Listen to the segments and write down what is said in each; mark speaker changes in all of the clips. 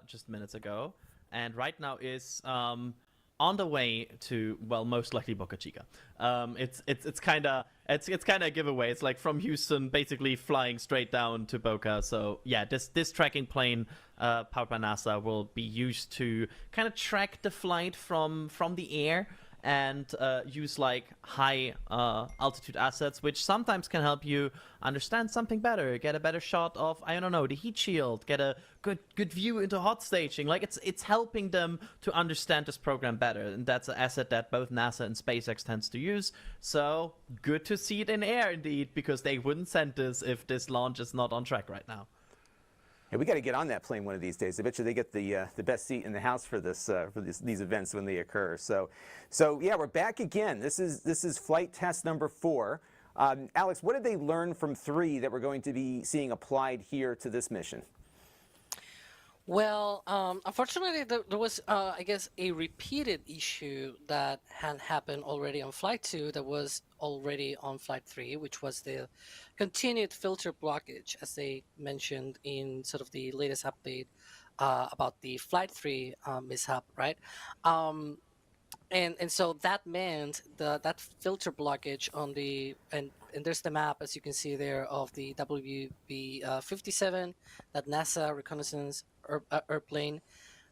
Speaker 1: just minutes ago, and right now is on the way to, well, most likely Boca Chica. It's kind of it's kind of a giveaway. It's like from Houston, basically flying straight down to Boca. So yeah, this tracking plane powered by NASA will be used to kind of track the flight from the air and use like high altitude assets, which sometimes can help you understand something better, get a better shot of, I don't know, the heat shield, get a good view into hot staging. Like it's helping them to understand this program better, and that's an asset that both NASA and SpaceX tends to use. So good to see it in air indeed, because they wouldn't send this if this launch is not on track right now.
Speaker 2: Yeah, we got to get on that plane one of these days. I bet you they get the best seat in the house for these events when they occur. So yeah, we're back again. This is flight test number 4. Alex, what did they learn from 3 that we're going to be seeing applied here to this mission?
Speaker 3: Well, unfortunately, there was, I guess, a repeated issue that had happened already on Flight 2 that was already on Flight 3, which was the continued filter blockage, as they mentioned in sort of the latest update about the Flight 3 mishap, right? And so that meant that filter blockage on the and there's the map, as you can see there, of the WB 57, that NASA reconnaissance airplane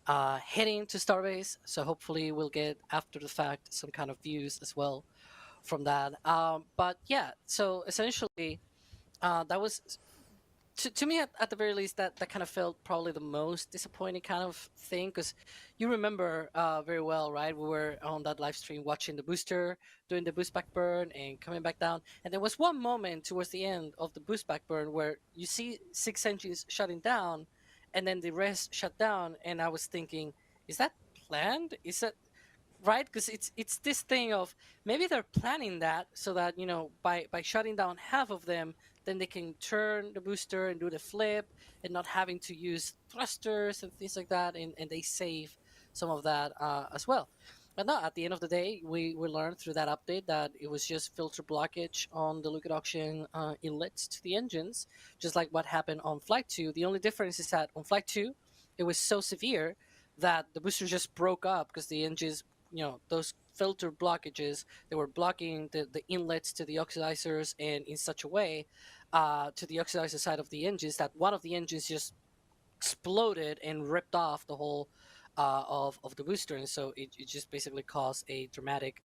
Speaker 3: heading to Starbase. So hopefully we'll get after the fact some kind of views as well from that. But yeah, so essentially that was to me at the very least that kind of felt probably the most disappointing kind of thing, because you remember very well, right? We were on that live stream watching the booster doing the boost back burn and coming back down, and there was one moment towards the end of the boost back burn where you see 6 engines shutting down and then the rest shut down, and I was thinking, is that planned? Is that right? Because it's this thing of maybe they're planning that so that, you know, by shutting down half of them, then they can turn the booster and do the flip and not having to use thrusters and things like that, and they save some of that as well. But no, at the end of the day, we learned through that update that it was just filter blockage on the liquid oxygen inlets to the engines, just like what happened on Flight 2. The only difference is that on Flight 2, it was so severe that the booster just broke up because the engines, you know, those filter blockages, they were blocking the inlets to the oxidizers, and in such a way to the oxidizer side of the engines that one of the engines just exploded and ripped off the whole of the booster, and so it just basically caused a dramatic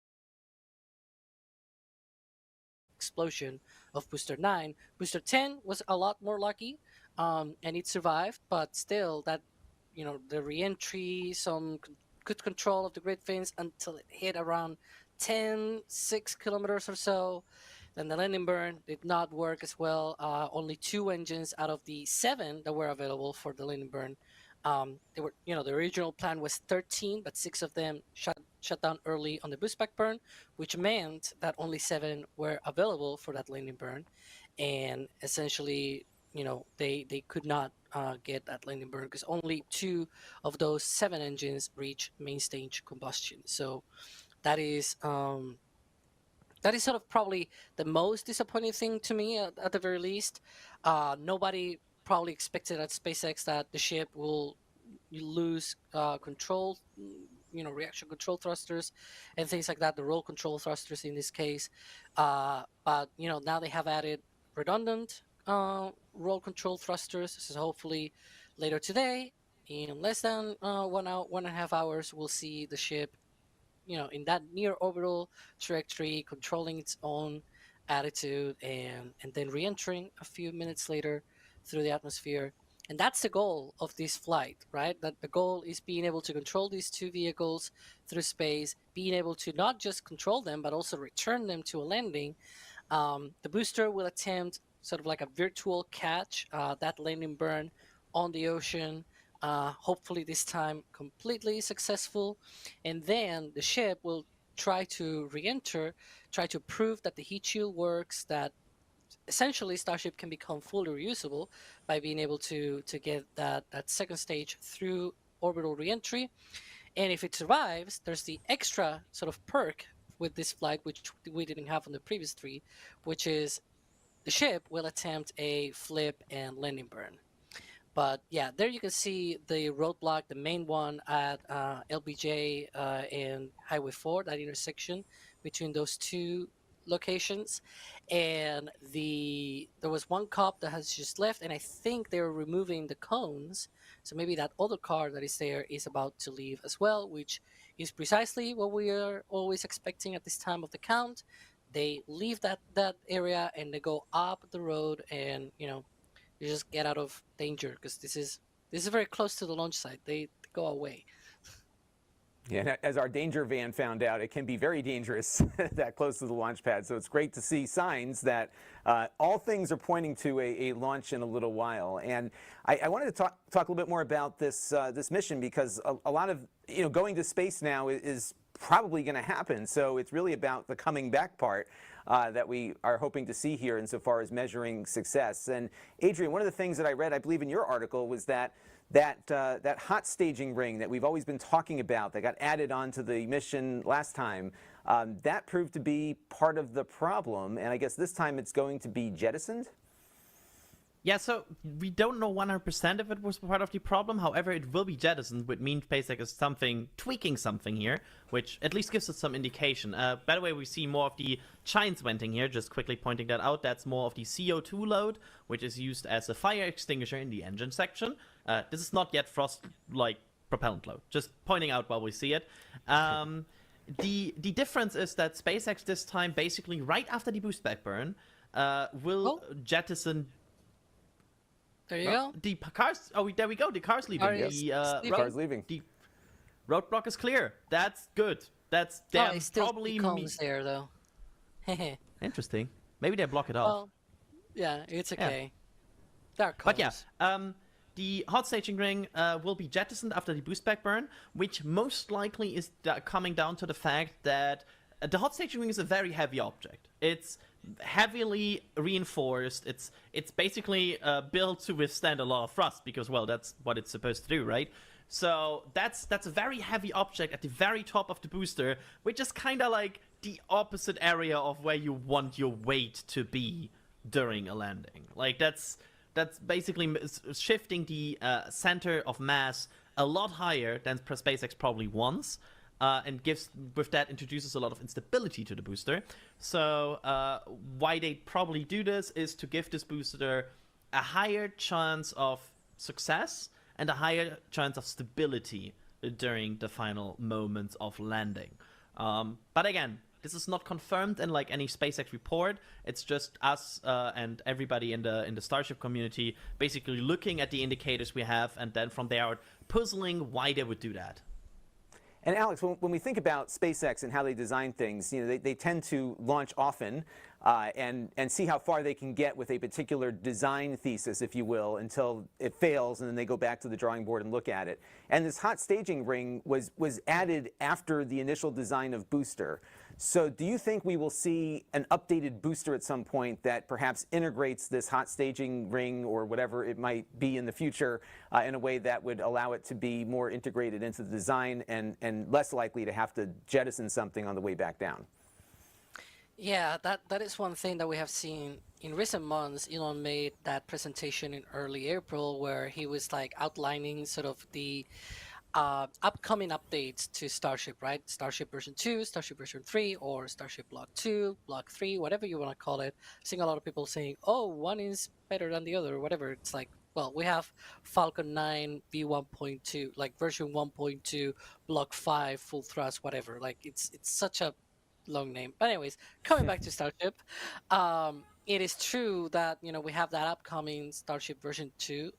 Speaker 3: explosion of booster 9. Booster 10 was a lot more lucky, and it survived, but still that, you know, the reentry, some good control of the grid fins until it hit around 6 kilometers or so. Then the landing burn did not work as well. Only 2 engines out of the 7 that were available for the landing burn. They were, you know, the original plan was 13, but 6 of them shut down early on the boost back burn, which meant that only 7 were available for that landing burn, and essentially, you know, they could not get that landing burn because only 2 of those 7 engines reach main stage combustion. So that is sort of probably the most disappointing thing to me at the very least. Nobody probably expected at SpaceX that the ship will lose control, you know, reaction control thrusters and things like that, the roll control thrusters in this case. But, you know, now they have added redundant roll control thrusters. So hopefully later today, in less than 1.5 hours, we'll see the ship, you know, in that near orbital trajectory, controlling its own attitude, and then re-entering a few minutes later through the atmosphere. And that's the goal of this flight, right? That the goal is being able to control these 2 vehicles through space, being able to not just control them but also return them to a landing. The booster will attempt sort of like a virtual catch, that landing burn on the ocean, hopefully this time completely successful. And then the ship will try to re-enter, try to prove that the heat shield works, that essentially Starship can become fully reusable by being able to get that second stage through orbital re-entry. And if it survives, there's the extra sort of perk with this flight, which we didn't have on the previous 3, which is the ship will attempt a flip and landing burn. But yeah, there you can see the roadblock, the main one at LBJ and Highway 4, that intersection between those two locations. And there was one cop that has just left, and I think they're removing the cones. So maybe that other car that is there is about to leave as well, which is precisely what we are always expecting at this time of the count. They leave that area and they go up the road, and you just get out of danger because this is very close to the launch site. They go away.
Speaker 2: Yeah, and as our danger van found out, it can be very dangerous that close to the launch pad. So it's great to see signs that all things are pointing to a launch in a little while. And I wanted to talk a little bit more about this this mission, because a lot of going to space now is probably going to happen. So it's really about the coming back part that we are hoping to see here insofar as measuring success. And Adrian, one of the things that I read, I believe in your article, was that that hot staging ring that we've always been talking about that got added onto the mission last time, that proved to be part of the problem, and I guess this time it's going to be jettisoned?
Speaker 1: Yeah, so we don't know 100% if it was part of the problem. However, it will be jettisoned, which means SpaceX is tweaking something here, which at least gives us some indication. By the way, we see more of the giants venting here, just quickly pointing that out. That's more of the CO2 load, which is used as a fire extinguisher in the engine section. This is not yet frost-like propellant load, just pointing out while we see it. The difference is that SpaceX this time, basically right after the boost back burn, will jettison.
Speaker 3: There you go.
Speaker 1: The cars. Oh, there we go. The car's leaving.
Speaker 2: The car's leaving.
Speaker 1: The roadblock is clear. That's good. That's
Speaker 3: It still
Speaker 1: probably
Speaker 3: comes there though.
Speaker 1: Interesting. Maybe they block it off.
Speaker 3: Well, yeah, it's okay. There comes.
Speaker 1: But yeah, the hot staging ring will be jettisoned after the boost back burn, which most likely is coming down to the fact that the hot staging ring is a very heavy object. It's heavily reinforced. It's basically built to withstand a lot of thrust because, well, that's what it's supposed to do, right? So that's a very heavy object at the very top of the booster, which is kind of like the opposite area of where you want your weight to be during a landing. Like that's basically shifting the center of mass a lot higher than SpaceX probably wants. And with that introduces a lot of instability to the booster. So why they probably do this is to give this booster a higher chance of success and a higher chance of stability during the final moments of landing. But again, this is not confirmed in like any SpaceX report. It's just us and everybody in the Starship community basically looking at the indicators we have, and then from there out puzzling why they would do that.
Speaker 2: And Alex, when we think about SpaceX and how they design things, they tend to launch often and see how far they can get with a particular design thesis, if you will, until it fails, and then they go back to the drawing board and look at it. And this hot staging ring was added after the initial design of booster. So do you think we will see an updated booster at some point that perhaps integrates this hot staging ring or whatever it might be in the future in a way that would allow it to be more integrated into the design and less likely to have to jettison something on the way back down?
Speaker 3: Yeah, that is one thing that we have seen in recent months. Elon made that presentation in early April where he was like outlining sort of the upcoming updates to Starship, right? Starship version 2, Starship version 3, or Starship Block 2, Block 3, whatever you want to call it. I'm seeing a lot of people saying, oh, one is better than the other, or whatever. It's like, well, we have Falcon 9 V1.2, like version 1.2, Block 5, full thrust, whatever. Like, it's such a long name. But anyways, coming back to Starship, it is true that, we have that upcoming Starship version 2,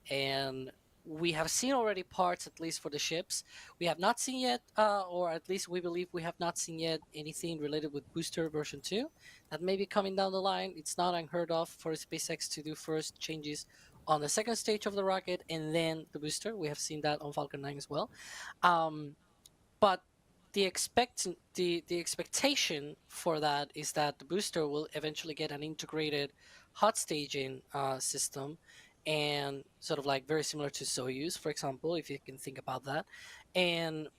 Speaker 3: and we have seen already parts, at least for the ships. We have not seen yet, or at least we believe we have not seen yet anything related with Booster version 2. That may be coming down the line. It's not unheard of for SpaceX to do first changes on the second stage of the rocket and then the booster. We have seen that on Falcon 9 as well. But the expectation for that is that the booster will eventually get an integrated hot staging system, and sort of like very similar to Soyuz, for example, if you can think about that. And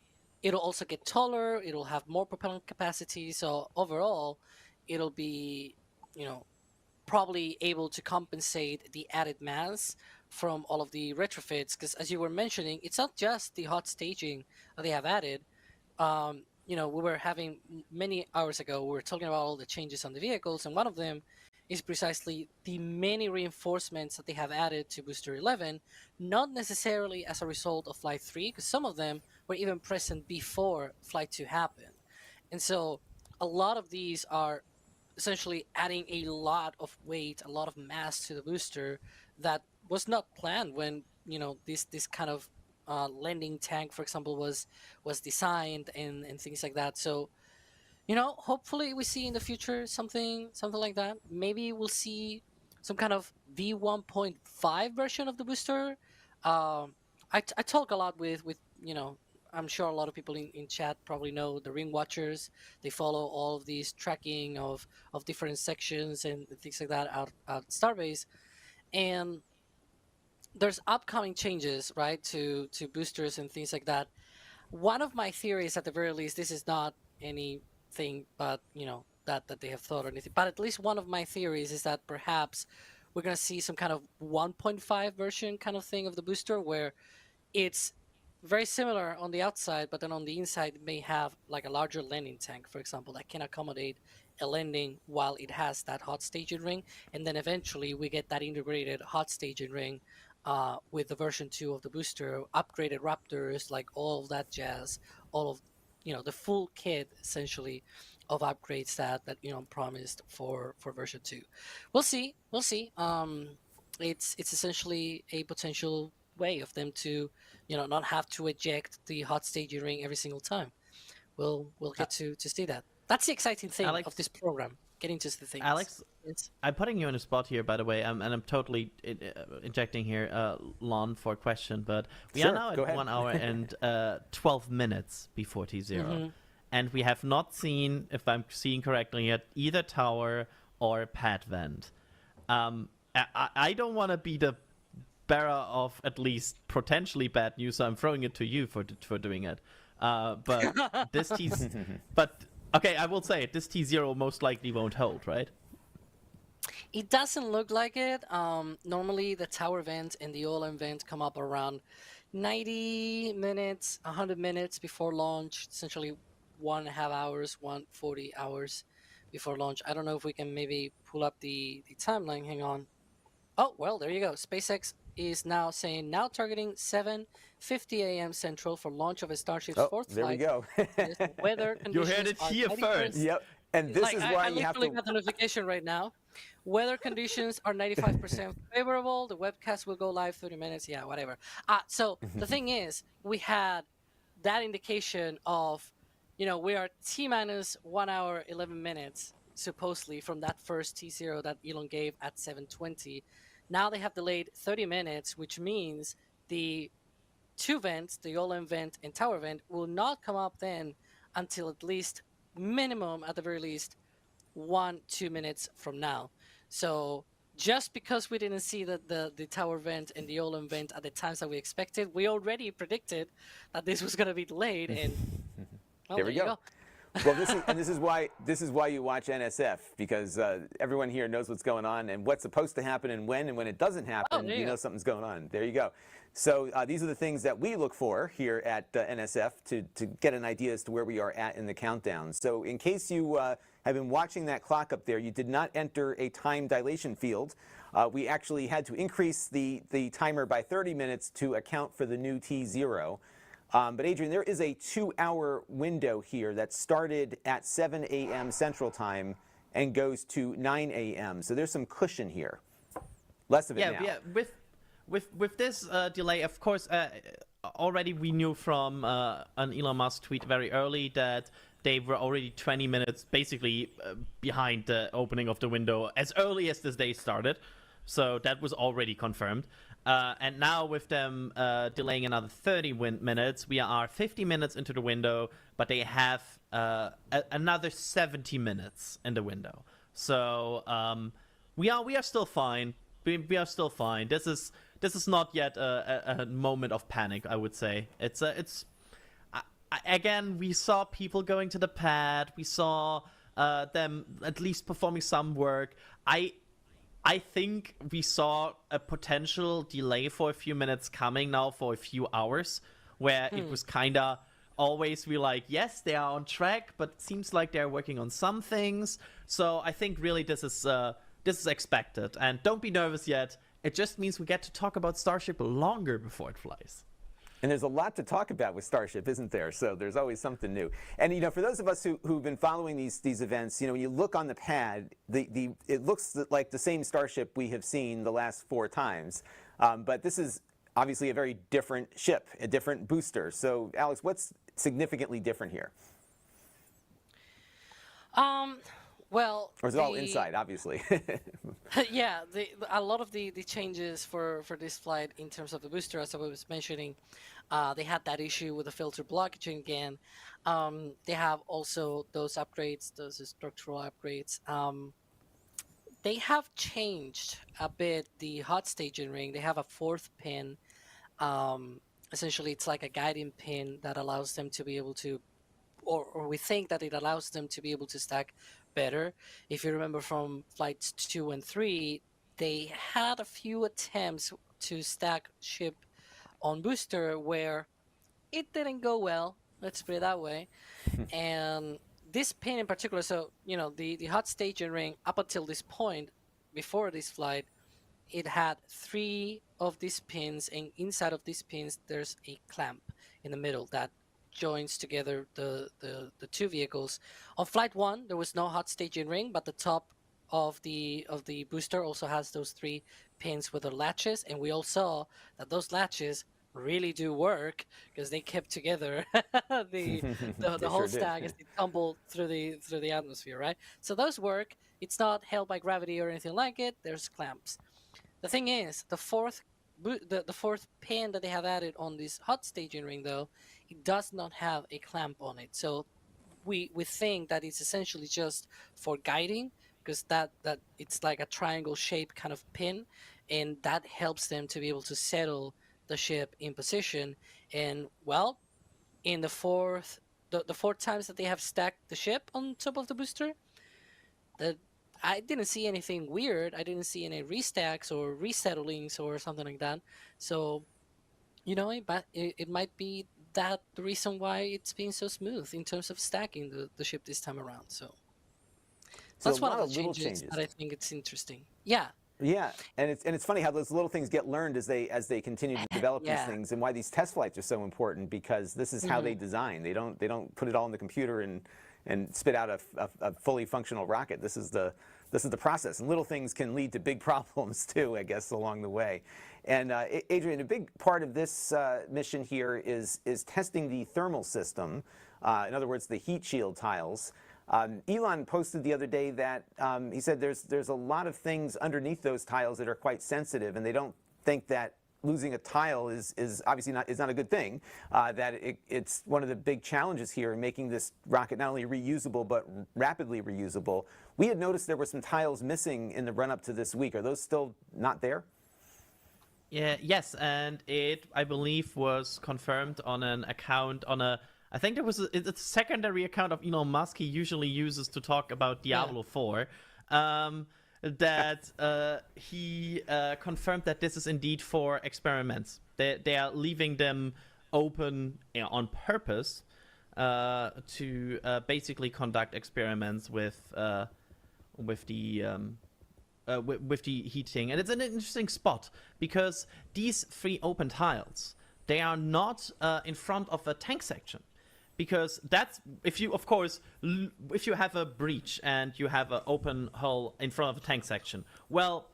Speaker 3: it'll also get taller, it'll have more propellant capacity, so overall it'll be, probably able to compensate the added mass from all of the retrofits, because as you were mentioning, it's not just the hot staging that they have added. We were having many hours ago, we were talking about all the changes on the vehicles, and one of them is precisely the many reinforcements that they have added to Booster 11, not necessarily as a result of Flight 3, because some of them were even present before Flight 2 happened. And so a lot of these are essentially adding a lot of weight, a lot of mass to the booster that was not planned when this kind of landing tank, for example, was designed and things like that. So hopefully we see in the future something like that. Maybe we'll see some kind of V1.5 version of the booster. I talk a lot with I'm sure a lot of people in chat probably know the Ring Watchers. They follow all of these tracking of different sections and things like that out at Starbase. And there's upcoming changes, right, to boosters and things like that. One of my theories, at the very least, this is not anything but that they have thought or anything, but at least one of my theories is that perhaps we're going to see some kind of 1.5 version kind of thing of the booster, where it's very similar on the outside, but then on the inside it may have like a larger landing tank, for example, that can accommodate a landing while it has that hot staging ring. And then eventually we get that integrated hot staging ring with the version 2 of the booster, upgraded Raptors, like all of that jazz, all of the full kit essentially of upgrades that promised for version 2. We'll see. It's essentially a potential way of them to not have to eject the hot staging ring every single time. We'll get to see that. That's the exciting thing
Speaker 1: Alex,
Speaker 3: of this program, getting to the things.
Speaker 1: Alex, I'm putting you on a spot here, by the way, and I'm totally injecting here, Lon, for a question, but we
Speaker 2: Sure,
Speaker 1: are now
Speaker 2: go
Speaker 1: at
Speaker 2: ahead.
Speaker 1: 1 hour and 12 minutes before T0, and we have not seen, if I'm seeing correctly yet, either tower or pad vent. I don't want to be the bearer of at least potentially bad news, so I'm throwing it to you for doing it. But this T, but okay, I will say it. This T0 most likely won't hold, right?
Speaker 3: It doesn't look like it. Normally the tower vent and the OLM vent come up around 90 minutes, 100 minutes before launch. Essentially 1.5 hours, 140 hours before launch. I don't know if we can maybe pull up the timeline. Hang on. Oh, well, there you go. SpaceX is now saying now targeting 7:50 a.m. Central for launch of a Starship's fourth
Speaker 2: there we
Speaker 3: flight.
Speaker 2: go.
Speaker 3: Weather
Speaker 1: You
Speaker 3: conditions
Speaker 1: heard it
Speaker 3: are
Speaker 1: here
Speaker 3: 90%.
Speaker 1: first.
Speaker 2: Yep. And this
Speaker 3: Like,
Speaker 2: is
Speaker 3: I
Speaker 2: why you have
Speaker 3: literally
Speaker 2: to.
Speaker 3: got the notification right now. Weather conditions are 95% favorable. The webcast will go live 30 minutes. Yeah, whatever. So the thing is, we had that indication of, we are T minus 1 hour, 11 minutes, supposedly, from that first T0 that Elon gave at 7:20. Now they have delayed 30 minutes, which means the two vents, the OLM vent and tower vent, will not come up then until at least minimum, at the very least, 1-2 minutes from now. So just because we didn't see the tower vent and the OLM vent at the times that we expected, we already predicted that this was going to be delayed, and well,
Speaker 2: There we
Speaker 3: you
Speaker 2: go. Well, this is why you watch NSF, because everyone here knows what's going on and what's supposed to happen and when it doesn't happen,
Speaker 3: there
Speaker 2: you
Speaker 3: you
Speaker 2: know
Speaker 3: go.
Speaker 2: something's going on. There you go. So these are the things that we look for here at NSF to get an idea as to where we are at in the countdown. So in case you have been watching that clock up there, you did not enter a time dilation field. We actually had to increase the timer by 30 minutes to account for the new T0. But Adrian, there is a 2-hour window here that started at 7 a.m. Central Time and goes to 9 a.m. So there's some cushion here. Less of it now.
Speaker 1: Yeah. With this delay, of course, already we knew from an Elon Musk tweet very early that they were already 20 minutes basically behind the opening of the window as early as this day started. So that was already confirmed. And now with them delaying another 30 minutes, we are 50 minutes into the window, but they have another 70 minutes in the window. So we are still fine. We are still fine. This is not yet a moment of panic, I would say. Again, we saw people going to the pad. We saw them at least performing some work. I think we saw a potential delay for a few minutes coming now for a few hours, where it was kind of always be like, yes, they are on track, but it seems like they're working on some things. So I think really this is expected, and don't be nervous yet. It just means we get to talk about Starship longer before it flies.
Speaker 2: And there's a lot to talk about with Starship, isn't there? So there's always something new. And for those of us who've been following these events, when you look on the pad, it looks like the same Starship we have seen the last 4 times. But this is obviously a very different ship, a different booster. So Alex, what's significantly different here?
Speaker 3: Well,
Speaker 2: or is it all inside, obviously?
Speaker 3: yeah, a lot of the changes for this flight in terms of the booster, as I was mentioning, they had that issue with the filter blockage again. They have also those upgrades, those structural upgrades. They have changed a bit the hot staging ring. They have a 4th pin. Essentially, it's like a guiding pin that allows them to be able to, or we think that it allows them to be able to stack better. If you remember from flights 2 and 3, they had a few attempts to stack ship on booster where it didn't go well, let's put it that way. And this pin in particular, so the hot staging ring up until this point, before this flight, it had 3 of these pins, and inside of these pins there's a clamp in the middle that joins together the 2 vehicles. On flight 1, there was no hot staging ring, but the top of the booster also has those 3 pins with the latches, and we all saw that those latches really do work because they kept together the whole stack as they tumbled through the atmosphere, right? So those work. It's not held by gravity or anything like it. There's clamps. The thing is, the fourth pin that they have added on this hot staging ring, though, it does not have a clamp on it. So we think that it's essentially just for guiding, because that it's like a triangle shaped kind of pin, and that helps them to be able to settle the ship in position. And well, in the 4 times that they have stacked the ship on top of the booster, I didn't see anything weird. I didn't see any restacks or resettlings or something like that. So, it might be that the reason why it's been so smooth in terms of stacking the ship this time around. So that's one of the changes that I think it's interesting. Yeah.
Speaker 2: Yeah, and it's funny how those little things get learned as they continue to develop these things, and why these test flights are so important, because this is how they design. They don't put it all in the computer and spit out a fully functional rocket. This is the process, and little things can lead to big problems too, I guess, along the way. And Adrian, a big part of this mission here is testing the thermal system. In other words, the heat shield tiles. Elon posted the other day that he said there's a lot of things underneath those tiles that are quite sensitive, and they don't think that losing a tile is obviously not a good thing. That it's one of the big challenges here in making this rocket not only reusable but rapidly reusable. We had noticed there were some tiles missing in the run-up to this week. Are those still not there?
Speaker 1: Yeah. Yes, and it, I believe, was confirmed on an account on a. I think there was it's a secondary account of Elon Musk he usually uses to talk about Diablo 4. That he confirmed that this is indeed for experiments. They are leaving them open on purpose to basically conduct experiments with the heating. And it's an interesting spot because these 3 open tiles, they are not in front of a tank section. Because that's, if you have a breach and you have an open hull in front of a tank section, well,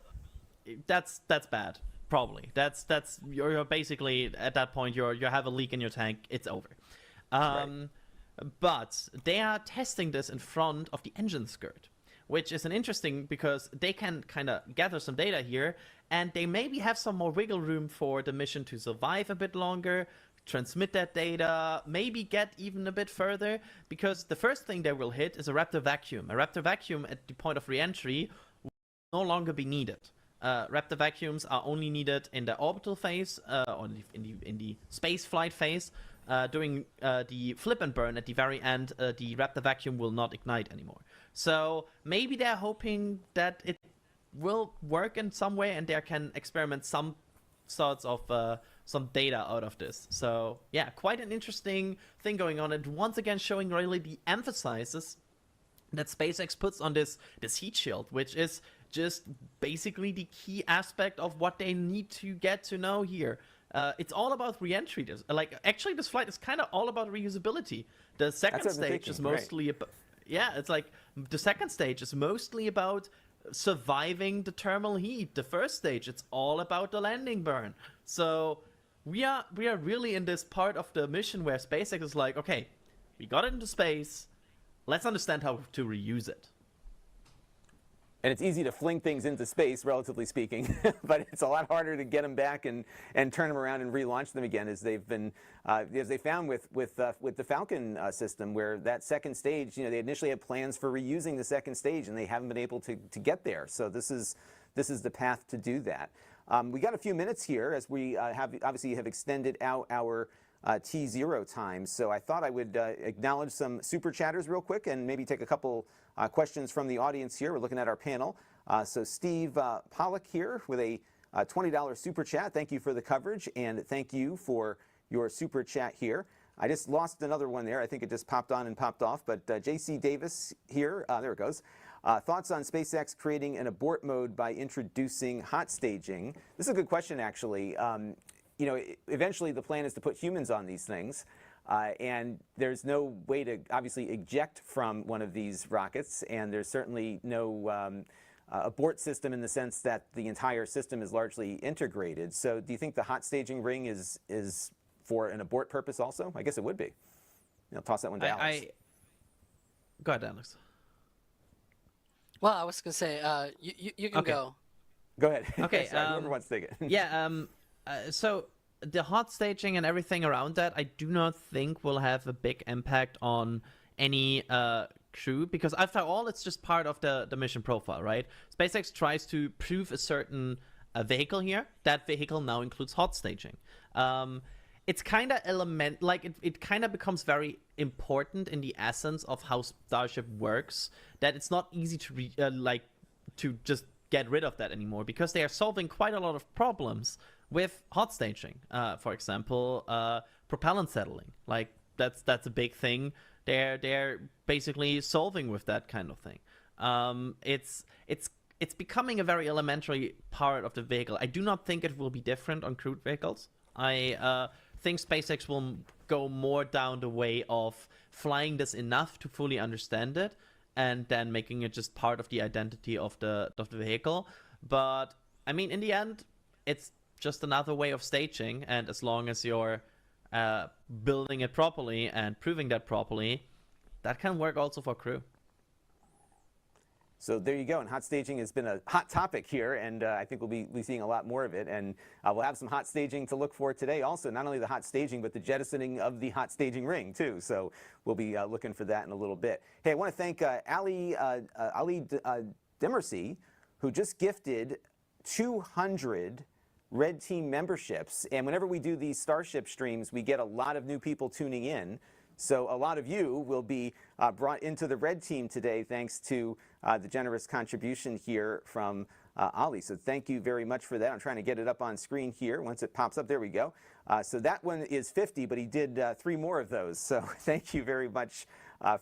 Speaker 1: that's bad, probably. You're basically, at that point, you have a leak in your tank, it's over.
Speaker 2: Right.
Speaker 1: But they are testing this in front of the engine skirt, which is an interesting, because they can kind of gather some data here, and they maybe have some more wiggle room for the mission to survive a bit longer, transmit that data, maybe get even a bit further, because the first thing they will hit is a Raptor vacuum. A Raptor vacuum at the point of re-entry will no longer be needed. Raptor vacuums are only needed in the orbital phase, or in the space flight phase. During the flip and burn at the very end, the Raptor vacuum will not ignite anymore. So maybe they're hoping that it will work in some way, and they can experiment some sorts of some data out of this. So yeah, quite an interesting thing going on, and once again showing really the emphasis that SpaceX puts on this heat shield, which is just basically the key aspect of what they need to get to know here. It's all about re-entry. Actually, this flight is kind of all about reusability. The second stage is mostly about, yeah, it's like the second stage is mostly about surviving the thermal heat. The first stage, it's all about the landing burn. So we are really in this part of the mission where SpaceX is like, okay, we got it into space. Let's understand how to reuse it.
Speaker 2: And it's easy to fling things into space, relatively speaking, but it's a lot harder to get them back and turn them around and relaunch them again, as they've been, as they found with the Falcon system, where that second stage, you know, they initially had plans for reusing the second stage, and they haven't been able to get there. So this is the path to do that. We got a few minutes here, as we have extended out our T0 time. So I thought I would acknowledge some super chatters real quick and maybe take a couple questions from the audience here. We're looking at our panel. So Steve Pollock here with a $20 super chat. Thank you for the coverage, and thank you for your super chat here. I just lost another one there. I think it just popped on and popped off. But JC Davis here, there it goes. Thoughts on SpaceX creating an abort mode by introducing hot staging? This is a good question, actually. You know, eventually the plan is to put humans on these things. And there's no way to obviously eject from one of these rockets, and there's certainly no abort system in the sense that the entire system is largely integrated. So do you think the hot staging ring is for an abort purpose also? I guess it would be. I'll toss that one to Alex.
Speaker 1: Go ahead, Alex.
Speaker 3: Well, I was going to say, you can go.
Speaker 2: Go ahead.
Speaker 1: Okay.
Speaker 2: Sorry, whoever wants to take it.
Speaker 1: Yeah, so the hot staging and everything around that, I do not think will have a big impact on any crew, because after all, it's just part of the mission profile, right? SpaceX tries to prove a certain vehicle here. That vehicle now includes hot staging. It's kind of it kind of becomes very important in the essence of how Starship works, that it's not easy to to just get rid of that anymore, because they are solving quite a lot of problems with hot staging. For example, propellant settling. Like that's a big thing. They're basically solving with that kind of thing. It's becoming a very elementary part of the vehicle. I do not think it will be different on crewed vehicles. I think SpaceX will go more down the way of flying this enough to fully understand it, and then making it just part of the identity of the vehicle. But I mean, in the end, it's just another way of staging, and as long as you're building it properly and proving that properly, that can work also for crew.
Speaker 2: So there you go, and hot staging has been a hot topic here, and I think we'll be seeing a lot more of it, and we'll have some hot staging to look for today also, not only the hot staging, but the jettisoning of the hot staging ring too, so we'll be looking for that in a little bit. Hey, I want to thank Ali Demersey, who just gifted 200 Red Team memberships, and whenever we do these Starship streams, we get a lot of new people tuning in. So a lot of you will be brought into the Red Team today thanks to the generous contribution here from Ali. So thank you very much for that. I'm trying to get it up on screen here. Once it pops up, there we go. So that one is 50, but he did 3 more of those. So thank you very much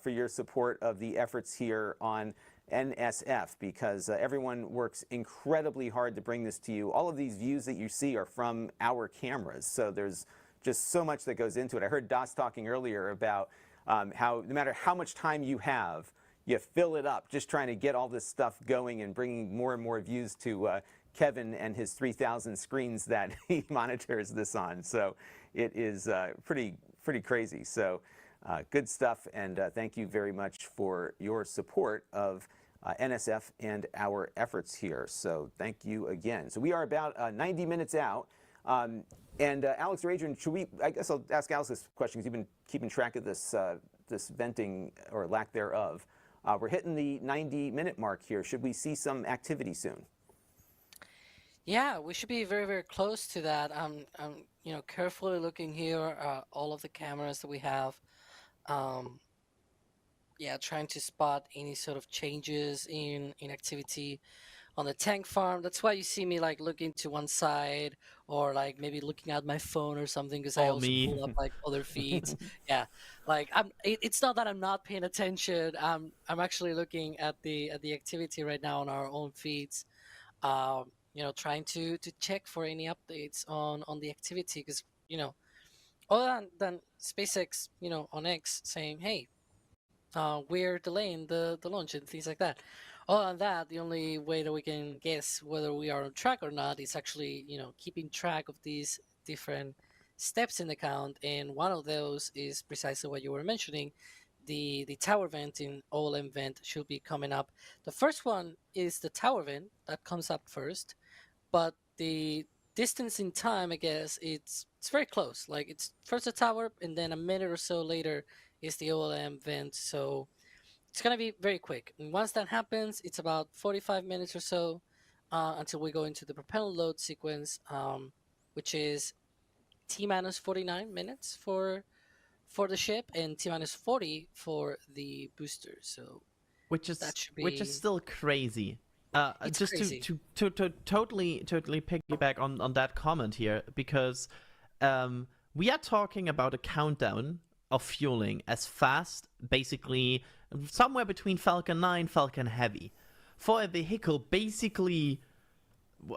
Speaker 2: for your support of the efforts here on NSF, because everyone works incredibly hard to bring this to you. All of these views that you see are from our cameras. So there's just so much that goes into it. I heard Das talking earlier about how no matter how much time you have, you fill it up just trying to get all this stuff going and bringing more and more views to Kevin and his 3,000 screens that he monitors this on. So it is pretty crazy. So good stuff, and thank you very much for your support of NSF and our efforts here. So thank you again. So we are about 90 minutes out. And Alex or Adrian, I guess I'll ask Alex this question because you've been keeping track of this, this venting or lack thereof. We're hitting the 90-minute mark here. Should we see some activity soon?
Speaker 3: Yeah, we should be very, very close to that. I'm carefully looking here, all of the cameras that we have. Yeah, trying to spot any sort of changes in activity. on the tank farm. That's why you see me like looking to one side or like maybe looking at my phone or something because I
Speaker 1: All
Speaker 3: also
Speaker 1: me.
Speaker 3: pull up like other feeds. Yeah, like it's not that I'm not paying attention. I'm actually looking at the activity right now on our own feeds. Trying to check for any updates on the activity because other than SpaceX, on X saying, hey, we're delaying the launch and things like that. Other than that, the only way that we can guess whether we are on track or not is actually, keeping track of these different steps in the count. And one of those is precisely what you were mentioning. The tower vent in OLM vent should be coming up. The first one is the tower vent that comes up first, but the distance in time, I guess, it's very close. Like it's first the tower, and then a minute or so later is the OLM vent. So it's gonna be very quick. And once that happens, it's about 45 minutes or so until we go into the propeller load sequence, which is T minus 49 minutes for the ship and T minus 40 for the booster. So
Speaker 1: which is
Speaker 3: that should
Speaker 1: which is
Speaker 3: be
Speaker 1: still crazy.
Speaker 3: it's
Speaker 1: Just
Speaker 3: crazy.
Speaker 1: to totally piggyback on that comment here, because we are talking about a countdown of fueling as fast, basically somewhere between Falcon 9, Falcon Heavy, for a vehicle basically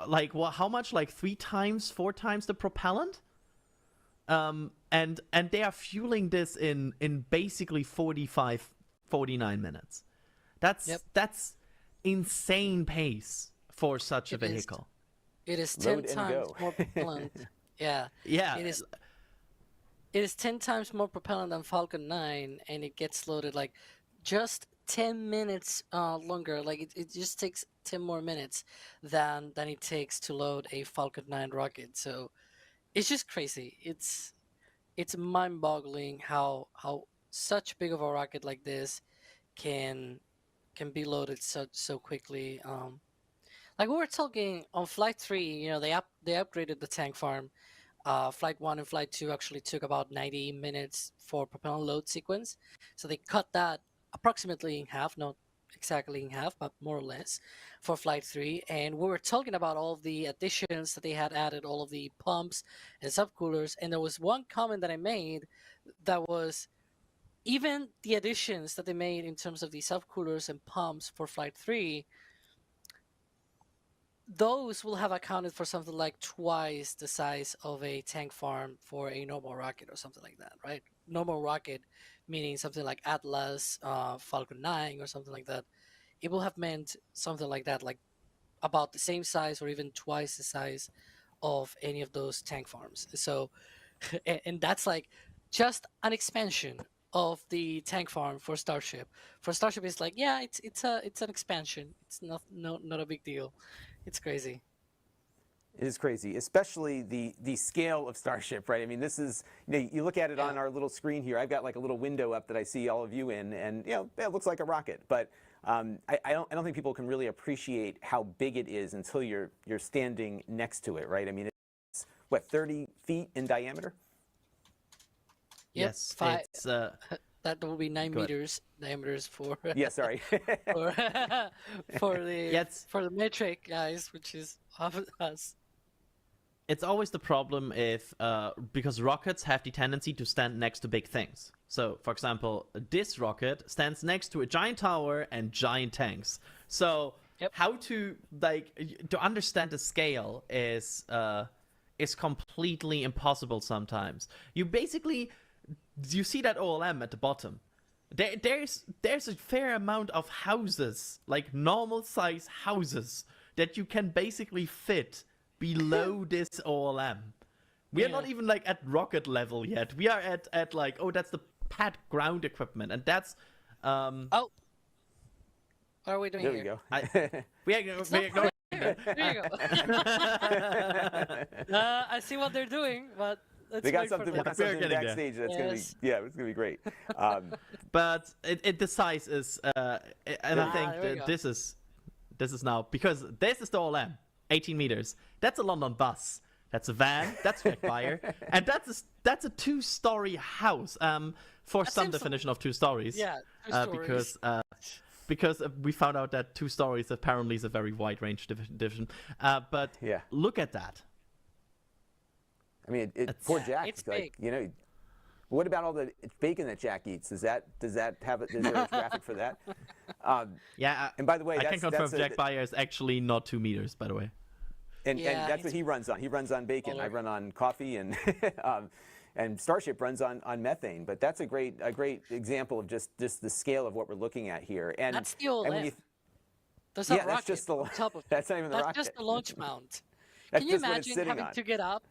Speaker 1: like how much, like 3 times, 4 times the propellant. And they are fueling this in basically 45, 49 minutes.
Speaker 3: Yep,
Speaker 1: That's insane pace for such a
Speaker 3: it is.
Speaker 1: vehicle.
Speaker 3: It is 10
Speaker 2: Load and
Speaker 3: times
Speaker 2: go.
Speaker 3: more propellant. Yeah,
Speaker 1: Yeah,
Speaker 3: it is 10 times more propellant than Falcon 9, and it gets loaded like just 10 minutes longer. Like it just takes 10 more minutes than it takes to load a Falcon 9 rocket. So it's just crazy. It's mind-boggling how such big of a rocket like this can can be loaded so quickly. Like we were talking on flight 3, they upgraded the tank farm. Flight 1 and Flight 2 actually took about 90 minutes for propellant load sequence. So they cut that approximately in half, not exactly in half, but more or less for Flight 3. And we were talking about all of the additions that they had added, all of the pumps and subcoolers. And there was one comment that I made that was even the additions that they made in terms of the subcoolers and pumps for Flight 3, those will have accounted for something like twice the size of a tank farm for a normal rocket or something like that, right? Normal rocket, meaning something like Atlas, Falcon 9, or something like that. It will have meant something like that, like about the same size or even twice the size of any of those tank farms. So, and that's like just an expansion of the tank farm for Starship. For Starship, it's like, yeah, it's an expansion. It's not a big deal. It's crazy.
Speaker 2: It is crazy, especially the scale of Starship, right? I mean, this is, you look at it
Speaker 3: Yeah.
Speaker 2: on our little screen here. I've got like a little window up that I see all of you in, and it looks like a rocket. But I don't think people can really appreciate how big it is until you're standing next to it, right? I mean, it's what, 30 feet in diameter?
Speaker 3: Yep.
Speaker 1: yes,
Speaker 3: Five.
Speaker 1: it's
Speaker 3: That will be nine
Speaker 1: go ahead.
Speaker 3: meters diameters for
Speaker 2: Yeah, sorry.
Speaker 3: for for
Speaker 1: Yeah,
Speaker 3: the for the metric guys, which is us.
Speaker 1: it's always the problem if because rockets have the tendency to stand next to big things. So, for example, this rocket stands next to a giant tower and giant tanks. So,
Speaker 3: Yep.
Speaker 1: how to to understand the scale is completely impossible sometimes. You see that OLM at the bottom. There's a fair amount of houses, like normal size houses, that you can basically fit below this OLM. We are
Speaker 3: Yeah.
Speaker 1: not even like at rocket level yet. We are at like, oh, that's the pad ground equipment, and that's
Speaker 3: Oh, what are we doing
Speaker 2: There we
Speaker 3: here?
Speaker 2: go.
Speaker 1: we are
Speaker 3: It's
Speaker 1: we
Speaker 3: not
Speaker 1: are going.
Speaker 3: there. There you go. I see what they're doing, but let's
Speaker 2: They got
Speaker 3: wait for
Speaker 2: something,
Speaker 3: them.
Speaker 2: got
Speaker 1: We're
Speaker 2: something
Speaker 1: getting there.
Speaker 2: backstage that's
Speaker 3: Yes.
Speaker 2: it's gonna be great.
Speaker 1: But the size is, and I think
Speaker 3: there we
Speaker 1: that
Speaker 3: go.
Speaker 1: this is now, because this is the OLM, 18 meters. That's a London bus. That's a van. That's Jetfire, and that's a 2-story house. For
Speaker 3: That
Speaker 1: some
Speaker 3: seems a-
Speaker 1: definition of 2 stories.
Speaker 3: Yeah, 2 stories.
Speaker 1: Because because we found out that 2 stories apparently is a very wide range division. But
Speaker 2: Yeah.
Speaker 1: look at that.
Speaker 2: I mean, poor Jack.
Speaker 3: It's
Speaker 2: like,
Speaker 3: big.
Speaker 2: What about all the bacon that Jack eats? Does that have is there a graphic for that?
Speaker 1: Yeah.
Speaker 2: And by the way,
Speaker 1: I can confirm
Speaker 2: that's
Speaker 1: Jack Bayer is actually not 2 meters, by the way.
Speaker 2: and
Speaker 3: Yeah,
Speaker 2: that's what he runs on. He runs on bacon. I
Speaker 3: Polar.
Speaker 2: run on coffee, and and Starship runs on methane. But that's a great example of just the scale of what we're looking at here. And
Speaker 3: That's the old
Speaker 2: and when
Speaker 3: left.
Speaker 2: you,
Speaker 3: There's a
Speaker 2: yeah, that's
Speaker 3: rocket
Speaker 2: just the
Speaker 3: on top of
Speaker 2: that's not even the
Speaker 3: That's
Speaker 2: rocket.
Speaker 3: just the launch mount.
Speaker 2: That's
Speaker 3: Can you
Speaker 2: just what it's
Speaker 3: imagine
Speaker 2: sitting
Speaker 3: having
Speaker 2: on.
Speaker 3: to get up?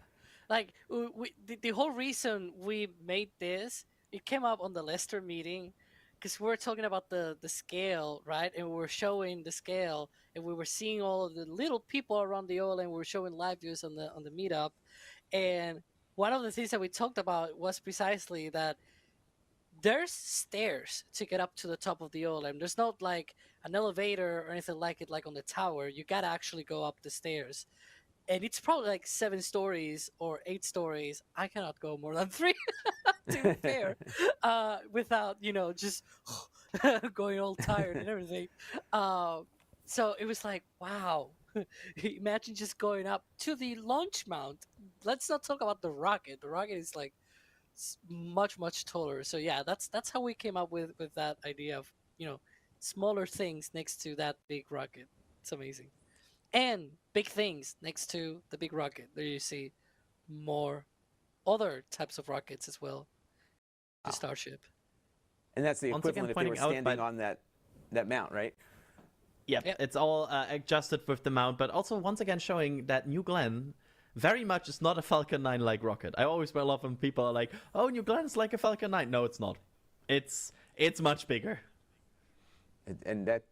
Speaker 3: Like the whole reason we made this, it came up on the Leicester meeting, because we were talking about the scale, right? And we were showing the scale, and we were seeing all of the little people around the oil, and we were showing live views on the meetup. And one of the things that we talked about was precisely that there's stairs to get up to the top of the OLM. There's not like an elevator or anything like it, like on the tower. You gotta actually go up the stairs, and it's probably like 7 stories or 8 stories. I cannot go more than 3 to be fair, without just going all tired and everything. So it was like, wow. Imagine just going up to the launch mount. Let's not talk about the rocket. The rocket is like much taller. So yeah, that's how we came up with that idea of smaller things next to that big rocket. It's amazing. And big things next to the big rocket. There you see more other types of rockets as well. The Starship.
Speaker 2: And that's the
Speaker 1: Once
Speaker 2: equivalent
Speaker 1: again,
Speaker 2: if they were
Speaker 1: pointing out
Speaker 2: standing
Speaker 1: by-
Speaker 2: on that mount, right?
Speaker 1: Yeah,
Speaker 3: Yep.
Speaker 1: it's all adjusted with the mount, but also once again showing that New Glenn very much is not a Falcon 9 like rocket. I always love when people are like, "Oh, New Glenn is like a Falcon 9." No, it's not. It's much bigger.
Speaker 2: And that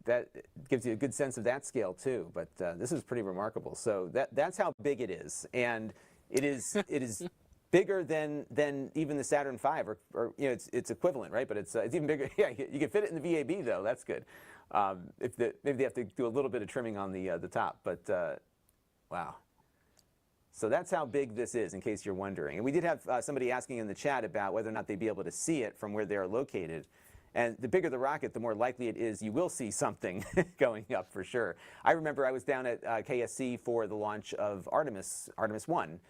Speaker 2: gives you a good sense of that scale too. But this is pretty remarkable. So that's how big it is, and it is bigger than even the Saturn V, or it's equivalent, right? But it's even bigger. Yeah, you can fit it in the VAB though. That's good. Maybe they have to do a little bit of trimming on the top, but wow. So that's how big this is, in case you're wondering. And we did have somebody asking in the chat about whether or not they'd be able to see it from where they're located. And the bigger the rocket, the more likely it is you will see something going up for sure. I remember I was down at KSC for the launch of Artemis 1,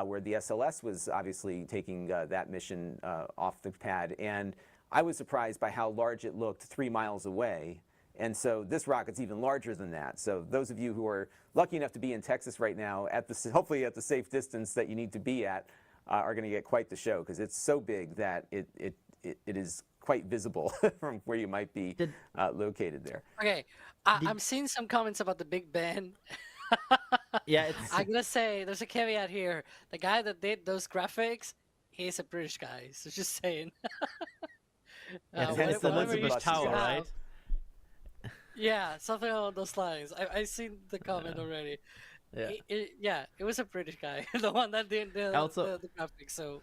Speaker 2: where the SLS was obviously taking that mission off the pad. And I was surprised by how large it looked 3 miles away. And so this rocket's even larger than that. So those of you who are lucky enough to be in Texas right now, hopefully at the safe distance that you need to be at, are going to get quite the show, because it's so big that it is quite visible from where you might be located there.
Speaker 3: Okay, I'm seeing some comments about the Big Ben.
Speaker 1: Yeah, it's
Speaker 3: I'm gonna say there's a caveat here. The guy that did those graphics, he's a British guy. So just saying.
Speaker 1: it's
Speaker 2: Hence
Speaker 1: the
Speaker 2: the
Speaker 3: whatever
Speaker 1: Elizabeth
Speaker 2: buses
Speaker 1: Tower,
Speaker 2: you have.
Speaker 1: right?
Speaker 3: Yeah, something along those lines. I seen the comment already.
Speaker 1: Yeah.
Speaker 3: It was a British guy, the one that did the graphics. So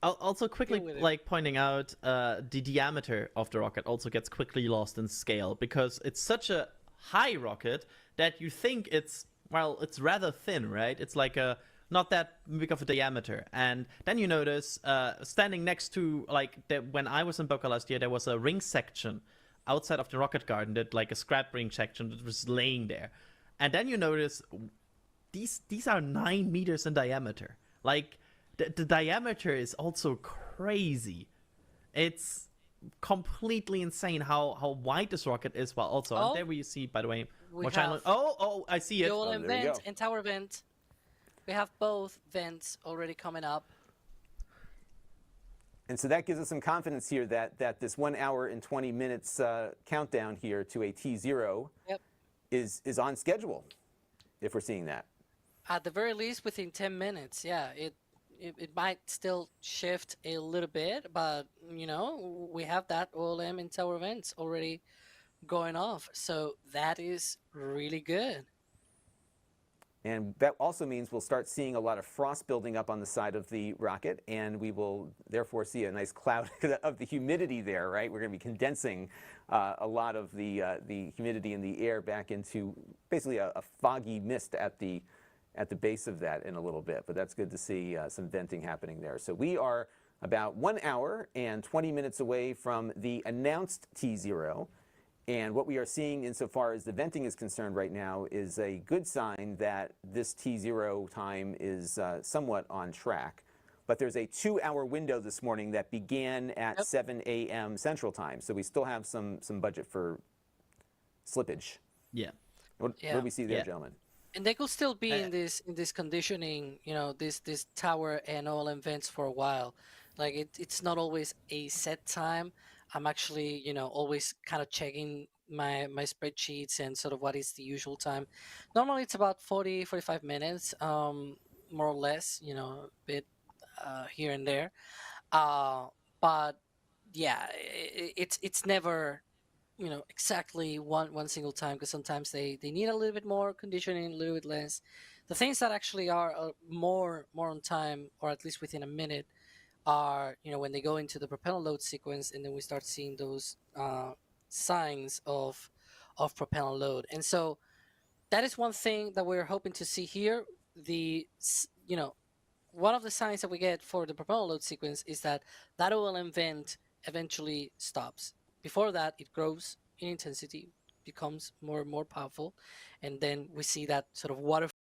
Speaker 1: Also quickly,
Speaker 3: Deal with it.
Speaker 1: like pointing out, the diameter of the rocket also gets quickly lost in scale, because it's such a high rocket that you think it's rather thin, right? It's like not that big of a diameter. And then you notice, standing next to, when I was in Boca last year, there was a ring section outside of the rocket garden, that like a scrap ring section that was laying there. And then you notice these are 9 meters in diameter. Like, the diameter is also crazy. It's completely insane how wide this rocket is. While also, and there we see, by the way,
Speaker 3: we
Speaker 1: which
Speaker 3: have
Speaker 1: I see it.
Speaker 3: the OLM
Speaker 2: there you
Speaker 3: vent
Speaker 2: go.
Speaker 3: and tower vent. We have both vents already coming up.
Speaker 2: And so that gives us some confidence here that this 1 hour and 20 minutes countdown here to a T0
Speaker 3: Yep.
Speaker 2: is on schedule, if we're seeing that.
Speaker 3: At the very least, within 10 minutes. Yeah, it might still shift a little bit, but we have that OLM and tower vents already going off, so that is really good.
Speaker 2: And that also means we'll start seeing a lot of frost building up on the side of the rocket, and we will therefore see a nice cloud of the humidity there, right? We're going to be condensing a lot of the humidity in the air back into basically a foggy mist at the base of that in a little bit. But that's good to see some venting happening there. So we are about 1 hour and 20 minutes away from the announced T0. And what we are seeing insofar as the venting is concerned right now is a good sign that this T0 time is somewhat on track. But there's a 2-hour window this morning that began at
Speaker 3: Yep.
Speaker 2: 7 a.m. Central Time. So we still have some budget for slippage.
Speaker 1: Yeah.
Speaker 2: What do we see there,
Speaker 1: Yeah.
Speaker 2: gentlemen?
Speaker 3: And they could still be
Speaker 1: Uh,
Speaker 3: in this conditioning, this tower and OLM vents for a while. Like it's not always a set time. I'm actually, always kind of checking my spreadsheets and sort of what is the usual time. Normally it's about 45 minutes, more or less, a bit here and there. Uh, but yeah, it's never exactly one single time, because sometimes they need a little bit more conditioning, a little bit less. The things that actually are more on time, or at least within a minute, are when they go into the propellant load sequence, and then we start seeing those signs of propellant load. And so that is one thing that we're hoping to see here. One of the signs that we get for the propellant load sequence is that OLM vent eventually stops. Before that, it grows in intensity, becomes more and more powerful, and then we see that sort of water